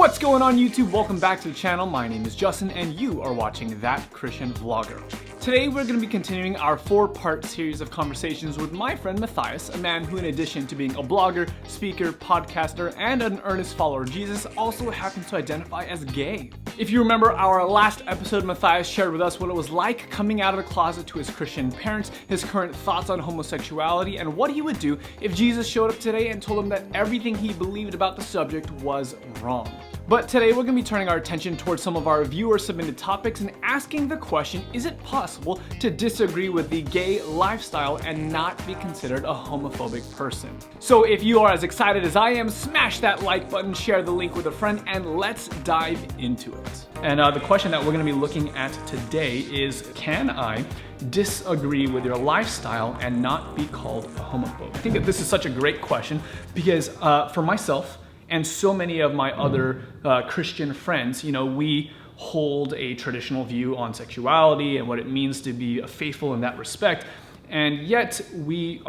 What's going on YouTube? Welcome back to the channel. My name is Justin and you are watching That Christian Vlogger. Today we're going to be continuing our 4-part series of conversations with my friend Matthias, a man who in addition to being a blogger, speaker, podcaster, and an earnest follower of Jesus, also happens to identify as gay. If you remember our last episode, Matthias shared with us what it was like coming out of the closet to his Christian parents, his current thoughts on homosexuality, and what he would do if Jesus showed up today and told him that everything he believed about the subject was wrong. But today we're going to be turning our attention towards some of our viewer submitted topics and asking the question, is it possible to disagree with the gay lifestyle and not be considered a homophobic person? So if you are as excited as I am, smash that like button, share the link with a friend, and let's dive into it. And the question that we're going to be looking at today is, can I disagree with your lifestyle and not be called a homophobe? I think that this is such a great question because for myself, and so many of my other Christian friends, we hold a traditional view on sexuality and what it means to be faithful in that respect. And yet we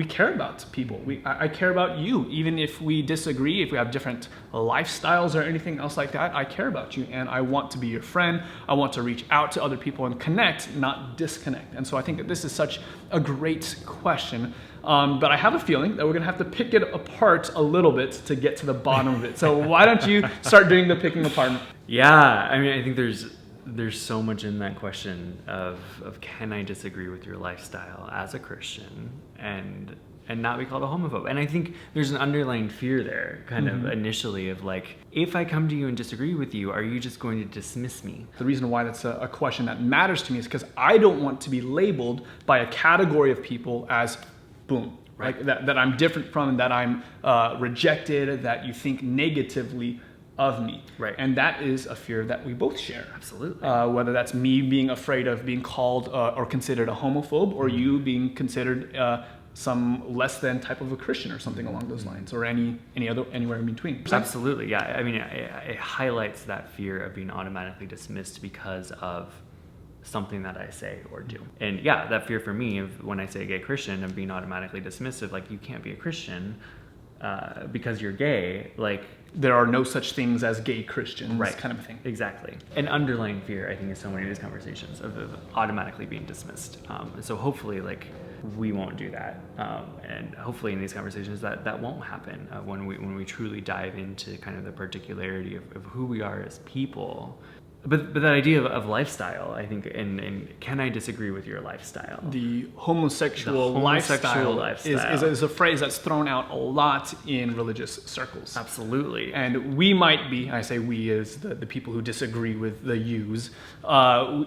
care about people. I care about you, even if we disagree, if we have different lifestyles or anything else like that. I care about you, and I want to be your friend. I want to reach out to other people and connect, not disconnect. And so I think that this is such a great question. But I have a feeling that we're gonna have to pick it apart a little bit to get to the bottom of it. So why don't you start doing the picking apart? Yeah, I mean, I think there's so much in that question of can I disagree with your lifestyle as a Christian and not be called a homophobe? And I think there's an underlying fear there, kind of initially, of like, if I come to you and disagree with you, are you just going to dismiss me? The reason why that's a question that matters to me is because I don't want to be labeled by a category of people as boom, right? Like that I'm different from, that I'm rejected, that you think negatively of me. Right. And that is a fear that we both share. Absolutely. Whether that's me being afraid of being called or considered a homophobe, or you being considered some less than type of a Christian or something along those lines, or anywhere in between. Absolutely, yeah. I mean, it highlights that fear of being automatically dismissed because of something that I say or do. And yeah, that fear for me of when I say gay Christian of being automatically dismissive, like you can't be a Christian because you're gay, like there are no such things as gay Christians, right, kind of a thing. Exactly. An underlying fear, I think, in so many of these conversations of automatically being dismissed. So hopefully, like, we won't do that, and hopefully in these conversations that won't happen when we truly dive into kind of the particularity of who we are as people. But that idea of lifestyle, I think, and can I disagree with your lifestyle? The homosexual lifestyle is a phrase that's thrown out a lot in religious circles. Absolutely. And we might be, I say we as the people who disagree with the yous,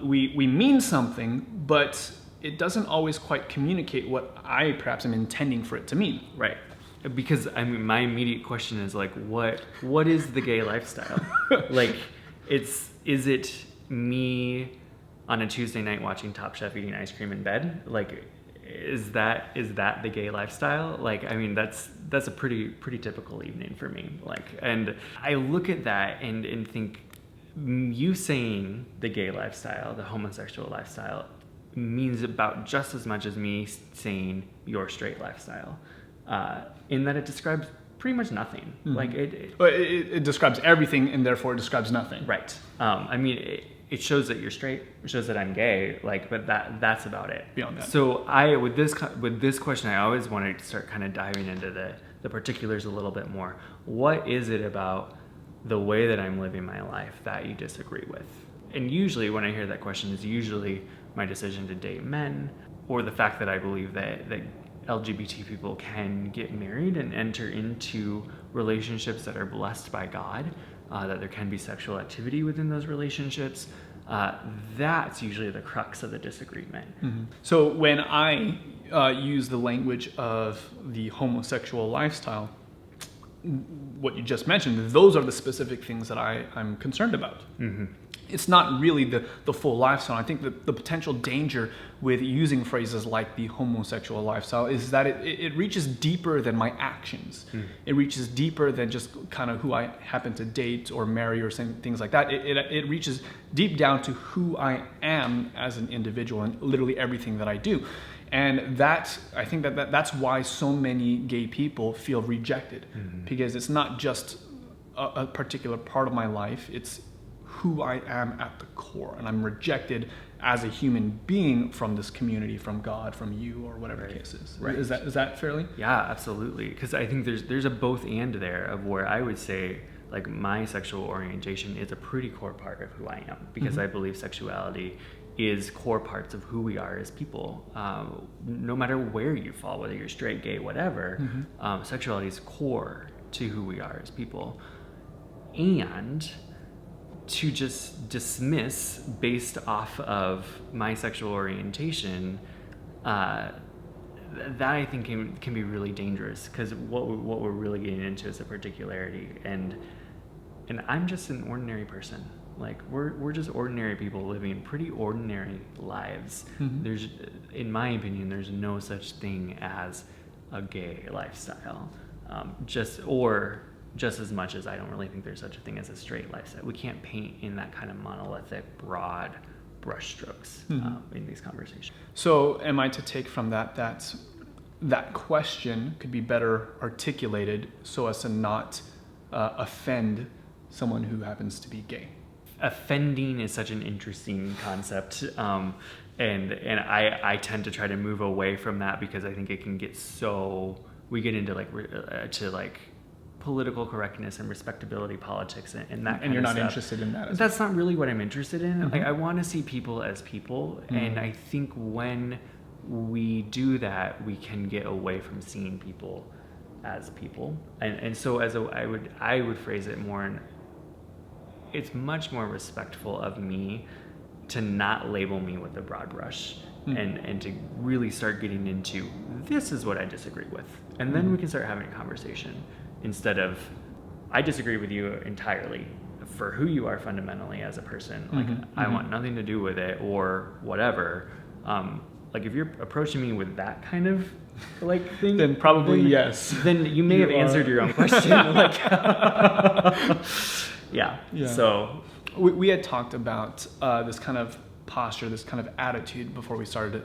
we mean something, but it doesn't always quite communicate what I perhaps am intending for it to mean. Right. Because I mean, my immediate question is like, what is the gay lifestyle? Like, is it me on a Tuesday night watching Top Chef eating ice cream in bed? Like, is that the gay lifestyle? Like, I mean, that's a pretty typical evening for me. Like, and I look at that and think, you saying the gay lifestyle, the homosexual lifestyle, means about just as much as me saying your straight lifestyle, in that it describes pretty much nothing. Like it describes everything, and therefore it describes nothing. Right. I mean, it shows that you're straight. It shows that I'm gay. Like, but that's about it. Beyond that. So with this question, I always wanted to start kind of diving into the particulars a little bit more. What is it about the way that I'm living my life that you disagree with? And usually, when I hear that question, is usually my decision to date men, or the fact that I believe that LGBT people can get married and enter into relationships that are blessed by God, that there can be sexual activity within those relationships. That's usually the crux of the disagreement. So when I use the language of the homosexual lifestyle, what you just mentioned, those are the specific things that I'm concerned about. It's not really the full lifestyle. I think the potential danger with using phrases like the homosexual lifestyle is that it reaches deeper than my actions. It reaches deeper than just kind of who I happen to date or marry or things like that. It reaches deep down to who I am as an individual and literally everything that I do. And I think that's why so many gay people feel rejected, because it's not just a particular part of my life. It's who I am at the core, and I'm rejected as a human being from this community, from God, from you, or whatever the case is. Right. Is that fairly? Yeah, absolutely. Because I think there's a both and there of where I would say like my sexual orientation is a pretty core part of who I am, because I believe sexuality is core parts of who we are as people. No matter where you fall, whether you're straight, gay, whatever, sexuality is core to who we are as people. And to just dismiss based off of my sexual orientation, that I think can be really dangerous, because what we're really getting into is a particularity, and I'm just an ordinary person. Like we're just ordinary people living pretty ordinary lives. There's, in my opinion, there's no such thing as a gay lifestyle. Just as much as I don't really think there's such a thing as a straight lifestyle. We can't paint in that kind of monolithic, broad brushstrokes in these conversations. So am I to take from that that question could be better articulated so as to not offend someone who happens to be gay? Offending is such an interesting concept, and I tend to try to move away from that, because I think it can get we get into like political correctness and respectability politics and that kind of stuff. And you're not interested in that? That's not really what I'm interested in. Like, I want to see people as people, and I think when we do that, we can get away from seeing people as people. And so I would phrase it more in, it's much more respectful of me to not label me with a broad brush, and to really start getting into, this is what I disagree with. And then we can start having a conversation, instead of, I disagree with you entirely for who you are fundamentally as a person. Like, I want nothing to do with it, or whatever. Like, if you're approaching me with that kind of like thing, then probably yes. Then you may have answered your own question. Like, yeah. So we had talked about this kind of posture, this kind of attitude before we started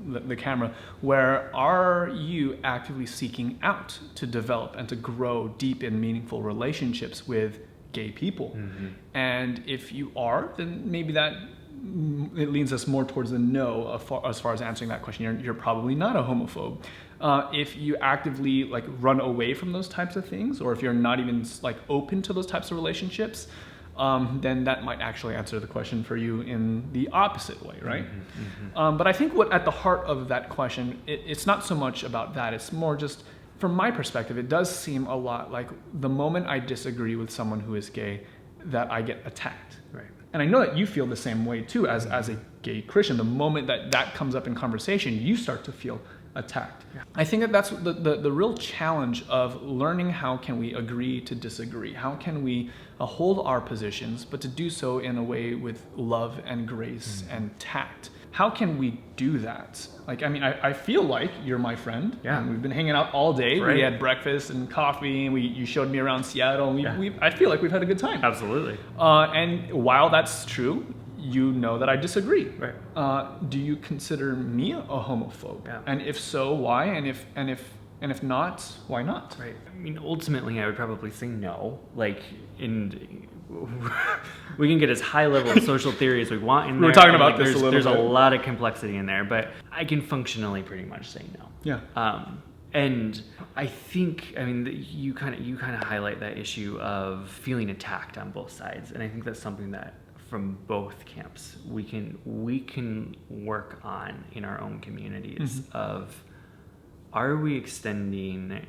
the camera, where are you actively seeking out to develop and to grow deep and meaningful relationships with gay people? And if you are, then maybe that it leans us more towards the no as far as answering that question. You're probably not a homophobe. If you actively like run away from those types of things, or if you're not even like open to those types of relationships, then that might actually answer the question for you in the opposite way, right? But I think what at the heart of that question, it's not so much about that. It's more just, from my perspective, it does seem a lot like the moment I disagree with someone who is gay, that I get attacked. Right. And I know that you feel the same way too, as a gay Christian. The moment that comes up in conversation, you start to feel attacked. Yeah. I think that that's the real challenge of learning, how can we agree to disagree? How can we hold our positions, but to do so in a way with love and grace and tact? How can we do that? Like, I mean, I feel like you're my friend. Yeah. And we've been hanging out all day. Right. We had breakfast and coffee, and you showed me around Seattle. And I feel like we've had a good time. Absolutely. And while that's true, you know that I disagree. Right. Do you consider me a homophobe? Yeah. And if so, why? And if not, why not? Right. I mean, ultimately, I would probably say no. Like, we can get as high level of social theory as we want in there. We're talking about like, this a little bit. There's a lot of complexity in there, but I can functionally pretty much say no. Yeah. And I think, I mean, you kind of highlight that issue of feeling attacked on both sides, and I think that's something that from both camps we can work on in our own communities of, are we extending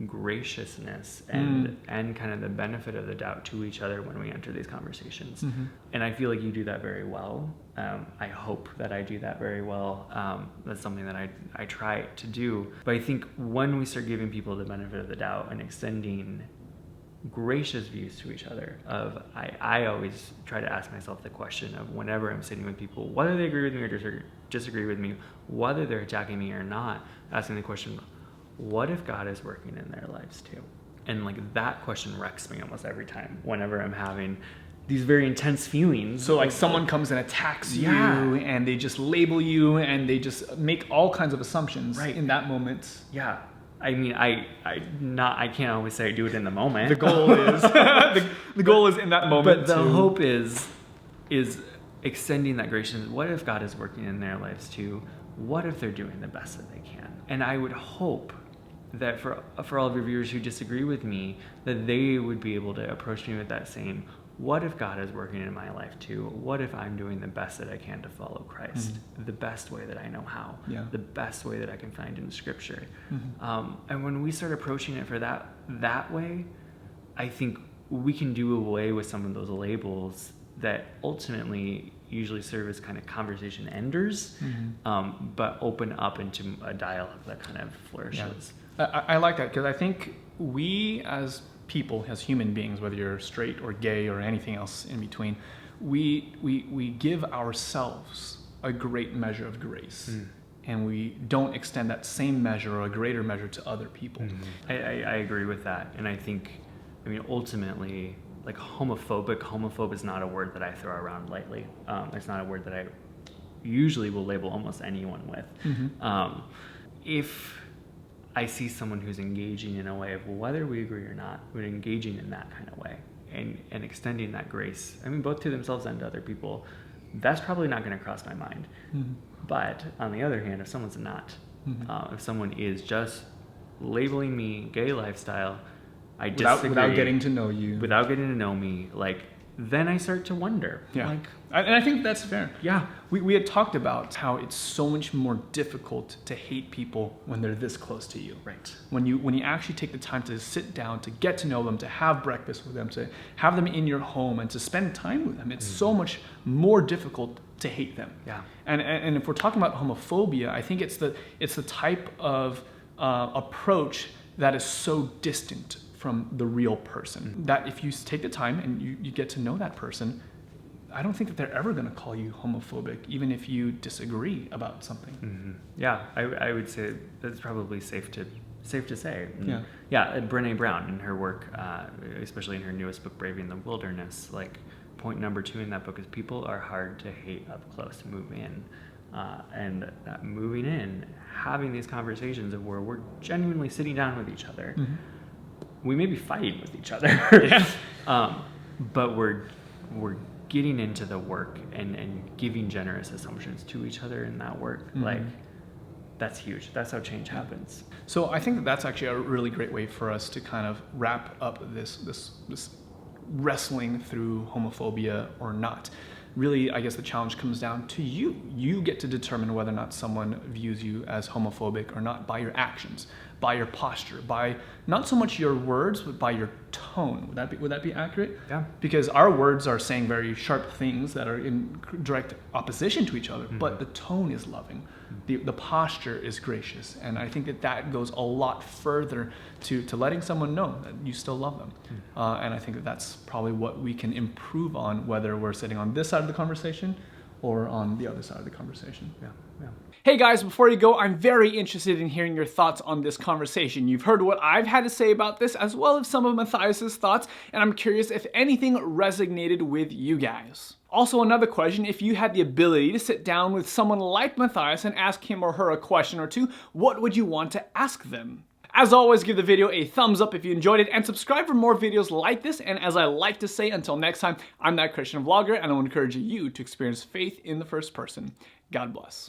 graciousness and kind of the benefit of the doubt to each other when we enter these conversations? And I feel like you do that very well. I hope that I do that very well. That's something that I try to do. But I think when we start giving people the benefit of the doubt and extending gracious views to each other, I always try to ask myself the question of, whenever I'm sitting with people, whether they agree with me or disagree with me, whether they're attacking me or not, asking the question, what if God is working in their lives too? And like, that question wrecks me almost every time whenever I'm having these very intense feelings. So like someone comes and attacks you, and they just label you, and they just make all kinds of assumptions in that moment. Yeah. I mean, I can't always say I do it in the moment. The goal is the goal is in that moment. But the hope is extending that grace. What if God is working in their lives too? What if they're doing the best that they can? And I would hope that for all of your viewers who disagree with me, that they would be able to approach me with that same, what if God is working in my life too? What if I'm doing the best that I can to follow Christ? The best way that I know how. Yeah. The best way that I can find in the Scripture. And when we start approaching it for that way, I think we can do away with some of those labels that ultimately usually serve as kind of conversation enders, but open up into a dialogue that kind of flourishes. Yeah. I like that, because I think we as people, as human beings, whether you're straight or gay or anything else in between, we give ourselves a great measure of grace. And we don't extend that same measure or a greater measure to other people. I agree with that. And I think, ultimately, like homophobe is not a word that I throw around lightly. It's not a word that I usually will label almost anyone with. If I see someone who's engaging in a way of, whether we agree or not, we're engaging in that kind of way and extending that grace, both to themselves and to other people, that's probably not going to cross my mind. But on the other hand, if someone's not, if someone is just labeling me gay lifestyle, I disagree. Without getting to know you. Without getting to know me, then I start to wonder. Yeah. And I think that's fair. Yeah. We had talked about how it's so much more difficult to hate people when they're this close to you. Right. When you actually take the time to sit down, to get to know them, to have breakfast with them, to have them in your home and to spend time with them, it's so much more difficult to hate them. Yeah. And if we're talking about homophobia, I think it's the type of approach that is so distant from the real person, that if you take the time and you get to know that person, I don't think that they're ever going to call you homophobic, even if you disagree about something. Yeah, I would say that's probably safe to say. Yeah. Brené Brown, in her work, especially in her newest book, Braving the Wilderness, point number 2 in that book is people are hard to hate up close. Move in. And moving in, having these conversations of where we're genuinely sitting down with each other. We may be fighting with each other, but we're getting into the work and giving generous assumptions to each other in that work. That's huge. That's how change happens. So I think that's actually a really great way for us to kind of wrap up this wrestling through homophobia or not. Really, I guess the challenge comes down to you. You get to determine whether or not someone views you as homophobic or not by your actions, by your posture, by not so much your words, but by your tone. Would that be accurate? Yeah. Because our words are saying very sharp things that are in direct opposition to each other, but the tone is loving. The posture is gracious. And I think that goes a lot further to letting someone know that you still love them. And I think that's probably what we can improve on, whether we're sitting on this side of the conversation or on the other side of the conversation. Yeah. Hey guys, before you go, I'm very interested in hearing your thoughts on this conversation. You've heard what I've had to say about this, as well as some of Matthias's thoughts, and I'm curious if anything resonated with you guys. Also, another question, if you had the ability to sit down with someone like Matthias and ask him or her a question or two, what would you want to ask them? As always, give the video a thumbs up if you enjoyed it, and subscribe for more videos like this. And as I like to say, until next time, I'm That Christian Vlogger, and I want to encourage you to experience faith in the first person. God bless.